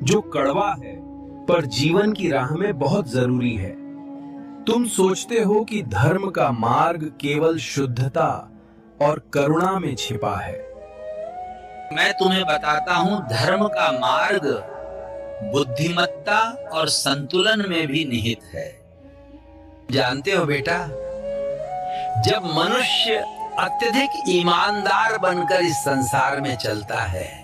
जो कड़वा है पर जीवन की राह में बहुत जरूरी है। तुम सोचते हो कि धर्म का मार्ग केवल शुद्धता और करुणा में छिपा है। मैं तुम्हें बताता हूं, धर्म का मार्ग बुद्धिमत्ता और संतुलन में भी निहित है। जानते हो बेटा, जब मनुष्य अत्यधिक ईमानदार बनकर इस संसार में चलता है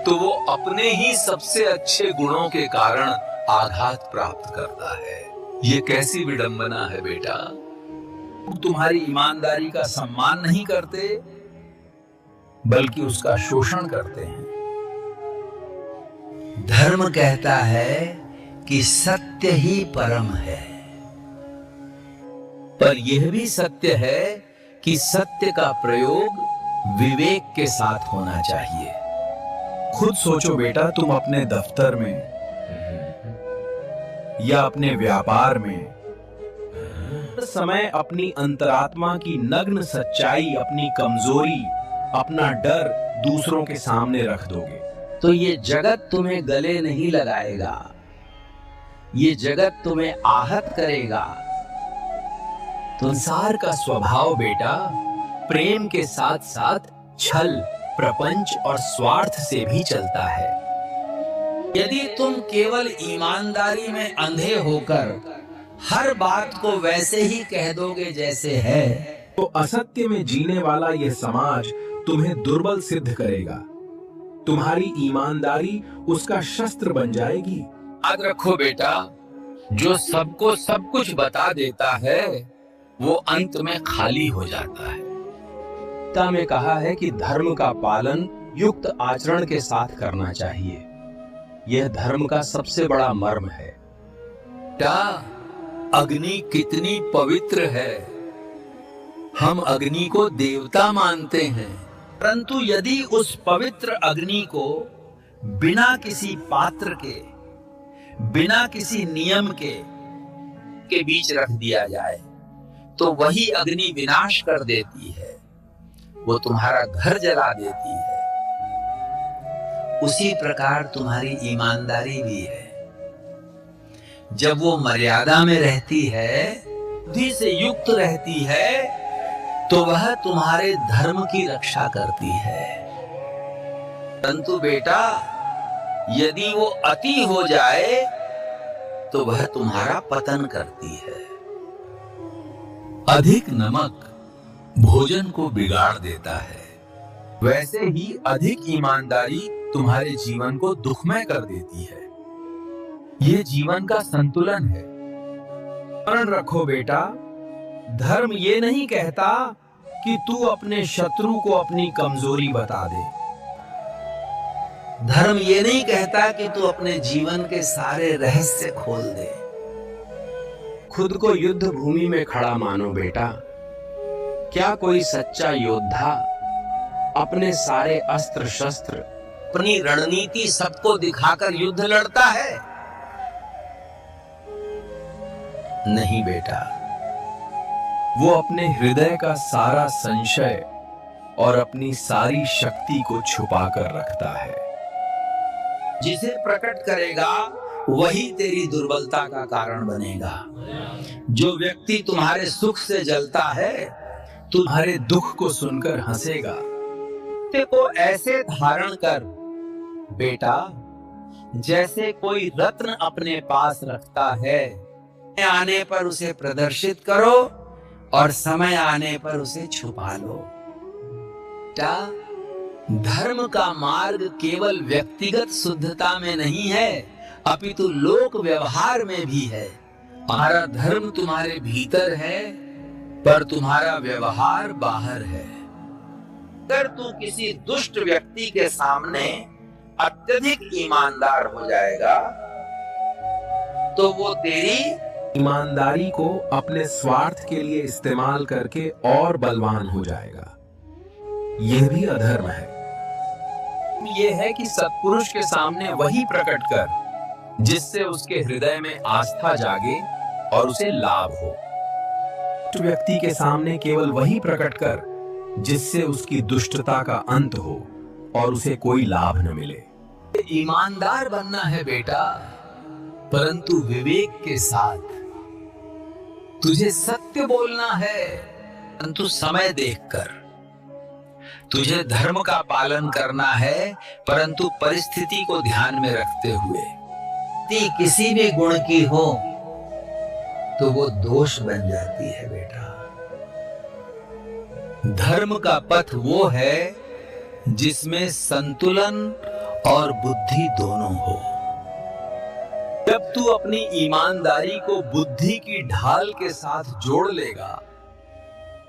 तो वो अपने ही सबसे अच्छे गुणों के कारण आघात प्राप्त करता है। ये कैसी विडंबना है बेटा। तुम्हारी ईमानदारी का सम्मान नहीं करते बल्कि उसका शोषण करते हैं। धर्म कहता है कि सत्य ही परम है, पर यह भी सत्य है कि सत्य का प्रयोग विवेक के साथ होना चाहिए। खुद सोचो बेटा, तुम अपने दफ्तर में या अपने व्यापार में हर समय अपनी अंतरात्मा की नग्न सच्चाई, अपनी कमजोरी, अपना डर दूसरों के सामने रख दोगे तो ये जगत तुम्हें गले नहीं लगाएगा, ये जगत तुम्हें आहत करेगा। संसार का स्वभाव बेटा प्रेम के साथ साथ छल, प्रपंच और स्वार्थ से भी चलता है। यदि तुम केवल ईमानदारी में अंधे होकर हर बात को वैसे ही कह दोगे जैसे है, तो असत्य में जीने वाला यह समाज तुम्हें दुर्बल सिद्ध करेगा। तुम्हारी ईमानदारी उसका शस्त्र बन जाएगी। याद रखो बेटा, जो सबको सब कुछ बता देता है वो अंत में खाली हो जाता है। गीता में कहा है कि धर्म का पालन युक्त आचरण के साथ करना चाहिए। यह धर्म का सबसे बड़ा मर्म है। बेटा, अग्नि कितनी पवित्र है। हम अग्नि को देवता मानते हैं, परंतु यदि उस पवित्र अग्नि को बिना किसी पात्र के, बिना किसी नियम के बीच रख दिया जाए तो वही अग्नि विनाश कर देती है, वो तुम्हारा घर जला देती है। उसी प्रकार तुम्हारी ईमानदारी भी है। जब वो मर्यादा में रहती है, बुद्धि से युक्त रहती है, तो वह तुम्हारे धर्म की रक्षा करती है। परंतु बेटा, यदि वो अति हो जाए तो वह तुम्हारा पतन करती है। अधिक नमक भोजन को बिगाड़ देता है, वैसे ही अधिक ईमानदारी तुम्हारे जीवन को दुखमय कर देती है। यह जीवन का संतुलन है। स्मरण रखो बेटा, धर्म ये नहीं कहता कि तू अपने शत्रु को अपनी कमजोरी बता दे। धर्म ये नहीं कहता कि तू अपने जीवन के सारे रहस्य खोल दे। खुद को युद्ध भूमि में खड़ा मानो बेटा। क्या कोई सच्चा योद्धा अपने सारे अस्त्र शस्त्र, अपनी रणनीति सबको दिखाकर युद्ध लड़ता है? नहीं बेटा, वो अपने हृदय का सारा संशय और अपनी सारी शक्ति को छुपा कर रखता है। जिसे प्रकट करेगा वही तेरी दुर्बलता का कारण बनेगा। जो व्यक्ति तुम्हारे सुख से जलता है तुम्हारे दुख को सुनकर हंसेगा। को ऐसे धारण कर बेटा जैसे कोई रत्न अपने पास रखता है। आने पर उसे प्रदर्शित करो और समय आने पर उसे छुपा लो। बेटा, धर्म का मार्ग केवल व्यक्तिगत शुद्धता में नहीं है, अपितु लोक व्यवहार में भी है। तुम्हारा धर्म तुम्हारे भीतर है, पर तुम्हारा व्यवहार बाहर है। अगर तू किसी दुष्ट व्यक्ति के सामने अत्यधिक ईमानदार हो जाएगा तो वो तेरी ईमानदारी को अपने स्वार्थ के लिए इस्तेमाल करके और बलवान हो जाएगा। यह भी अधर्म है। यह है कि सत्पुरुष के सामने वही प्रकट कर जिससे उसके हृदय में आस्था जागे और उसे लाभ हो। व्यक्ति के सामने केवल वही प्रकट कर जिससे उसकी दुष्टता का अंत हो और उसे कोई लाभ न मिले। ईमानदार बनना है बेटा, परंतु विवेक के साथ। तुझे सत्य बोलना है, परंतु समय देखकर। तुझे धर्म का पालन करना है, परंतु परिस्थिति को ध्यान में रखते हुए। यदि किसी भी गुण की हो तो वो दोष बन जाती है बेटा। धर्म का पथ वो है जिसमें संतुलन और बुद्धि दोनों हो। जब तू अपनी ईमानदारी को बुद्धि की ढाल के साथ जोड़ लेगा,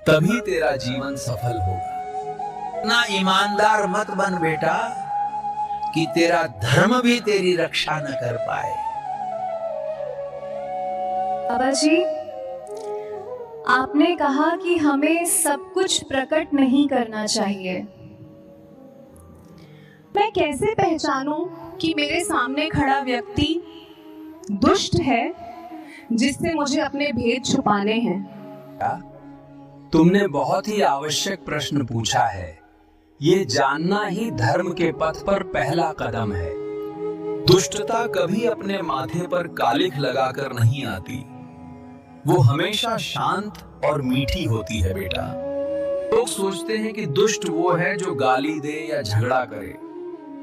तभी तेरा जीवन सफल होगा। ना ईमानदार मत बन बेटा कि तेरा धर्म भी तेरी रक्षा न कर पाए। बाबा जी, आपने कहा कि हमें सब कुछ प्रकट नहीं करना चाहिए। मैं कैसे पहचानूं कि मेरे सामने खड़ा व्यक्ति दुष्ट है जिससे मुझे अपने भेद छुपाने हैं? तुमने बहुत ही आवश्यक प्रश्न पूछा है। ये जानना ही धर्म के पथ पर पहला कदम है। दुष्टता कभी अपने माथे पर कालिख लगाकर नहीं आती। वो हमेशा शांत और मीठी होती है बेटा। लोग सोचते हैं कि दुष्ट वो है जो गाली दे या झगड़ा करे।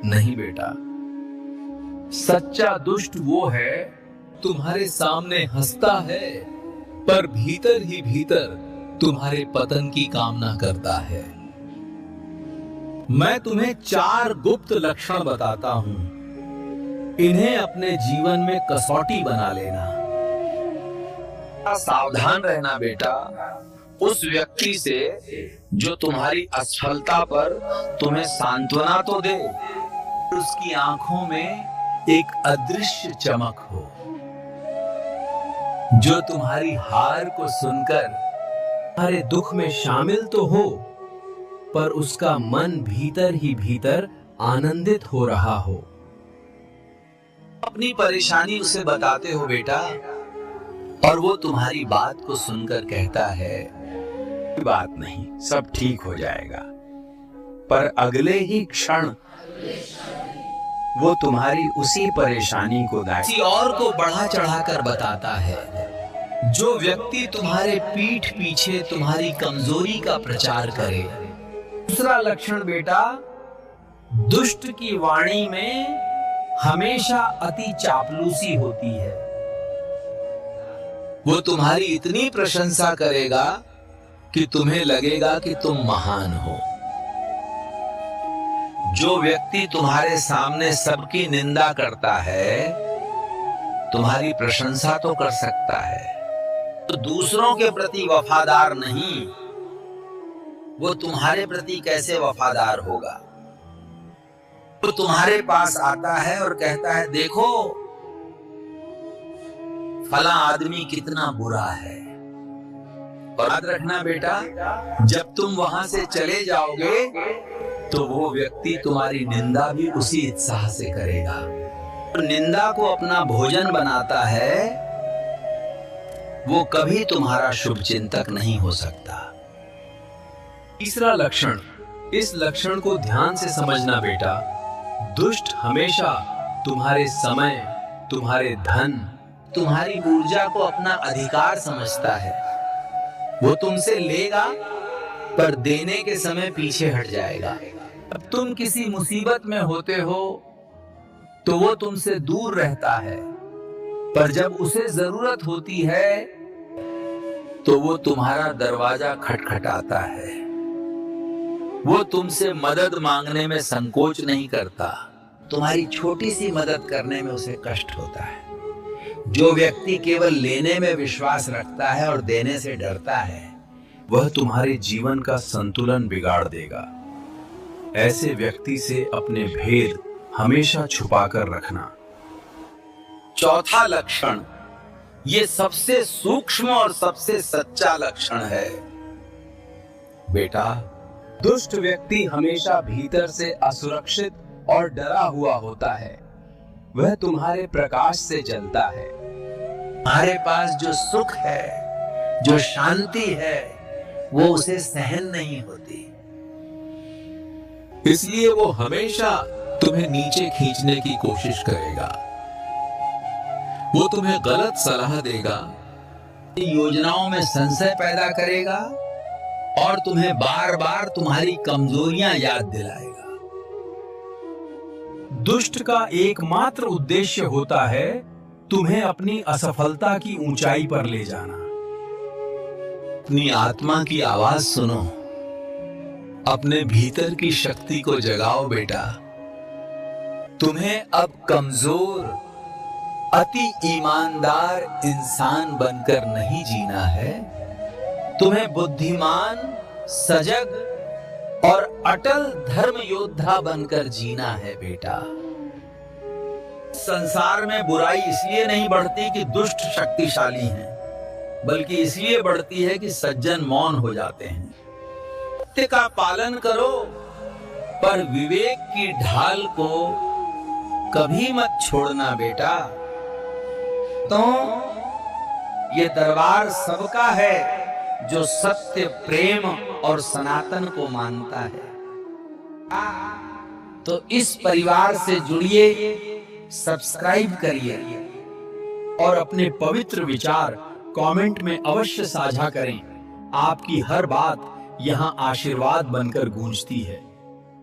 नहीं बेटा, सच्चा दुष्ट वो है तुम्हारे सामने हंसता है, पर भीतर ही भीतर तुम्हारे पतन की कामना करता है। मैं तुम्हें 4 गुप्त लक्षण बताता हूं। इन्हें अपने जीवन में कसौटी बना लेना। सावधान रहना बेटा उस व्यक्ति से जो तुम्हारी असफलता पर तुम्हें सांत्वना तो दे, उसकी आंखों में एक अदृश्य चमक हो। जो तुम्हारी हार को सुनकर तुम्हारे दुख में शामिल तो हो, पर उसका मन भीतर ही भीतर आनंदित हो रहा हो। अपनी परेशानी उसे बताते हो बेटा, और वो तुम्हारी बात को सुनकर कहता है कोई बात नहीं, सब ठीक हो जाएगा। पर अगले ही क्षण वो तुम्हारी उसी परेशानी को किसी और को बढ़ा चढ़ाकर बताता है। जो व्यक्ति तुम्हारे पीठ पीछे तुम्हारी कमजोरी का प्रचार करे। दूसरा लक्षण बेटा, दुष्ट की वाणी में हमेशा अति चापलूसी होती है। वो तुम्हारी इतनी प्रशंसा करेगा कि तुम्हें लगेगा कि तुम महान हो। जो व्यक्ति तुम्हारे सामने सबकी निंदा करता है, तुम्हारी प्रशंसा तो कर सकता है, तो दूसरों के प्रति वफादार नहीं, वो तुम्हारे प्रति कैसे वफादार होगा? वो तुम्हारे पास आता है और कहता है देखो फला आदमी कितना बुरा है। और याद रखना बेटा, जब तुम वहां से चले जाओगे तो वो व्यक्ति तुम्हारी निंदा भी उसी उत्साह से करेगा। और निंदा को अपना भोजन बनाता है, वो कभी तुम्हारा शुभ चिंतक नहीं हो सकता। तीसरा लक्षण, इस लक्षण को ध्यान से समझना बेटा। दुष्ट हमेशा तुम्हारे समय, तुम्हारे धन, तुम्हारी ऊर्जा को अपना अधिकार समझता है। वो तुमसे लेगा, पर देने के समय पीछे हट जाएगा। अब तुम किसी मुसीबत में होते हो तो वो तुमसे दूर रहता है, पर जब उसे जरूरत होती है तो वो तुम्हारा दरवाजा खटखटाता है। वो तुमसे मदद मांगने में संकोच नहीं करता। तुम्हारी छोटी सी मदद करने में उसे कष्ट होता है। जो व्यक्ति केवल लेने में विश्वास रखता है और देने से डरता है, वह तुम्हारे जीवन का संतुलन बिगाड़ देगा। ऐसे व्यक्ति से अपने भेद हमेशा छुपाकर रखना। चौथा लक्षण, ये सबसे सूक्ष्म और सबसे सच्चा लक्षण है बेटा। दुष्ट व्यक्ति हमेशा भीतर से असुरक्षित और डरा हुआ होता है। वह तुम्हारे प्रकाश से जलता है। तुम्हारे पास जो सुख है, जो शांति है, वो उसे सहन नहीं होती। इसलिए वो हमेशा तुम्हें नीचे खींचने की कोशिश करेगा, वो तुम्हें गलत सलाह देगा, योजनाओं में संशय पैदा करेगा और तुम्हें बार बार तुम्हारी कमजोरियां याद दिलाएगा। दुष्ट का एकमात्र उद्देश्य होता है तुम्हें अपनी असफलता की ऊंचाई पर ले जाना। अपनी आत्मा की आवाज सुनो, अपने भीतर की शक्ति को जगाओ बेटा। तुम्हें अब कमजोर, अति ईमानदार इंसान बनकर नहीं जीना है, तुम्हें बुद्धिमान, सजग और अटल धर्म योद्धा बनकर जीना है बेटा। संसार में बुराई इसलिए नहीं बढ़ती कि दुष्ट शक्तिशाली हैं, बल्कि इसलिए बढ़ती है कि सज्जन मौन हो जाते हैं। सत्य का पालन करो, पर विवेक की ढाल को कभी मत छोड़ना बेटा। तो ये दरबार सबका है जो सत्य, प्रेम और सनातन को मानता है। तो इस परिवार से जुड़िए, सब्सक्राइब करिए और अपने पवित्र विचार कमेंट में अवश्य साझा करें। आपकी हर बात यहां आशीर्वाद बनकर गूंजती है।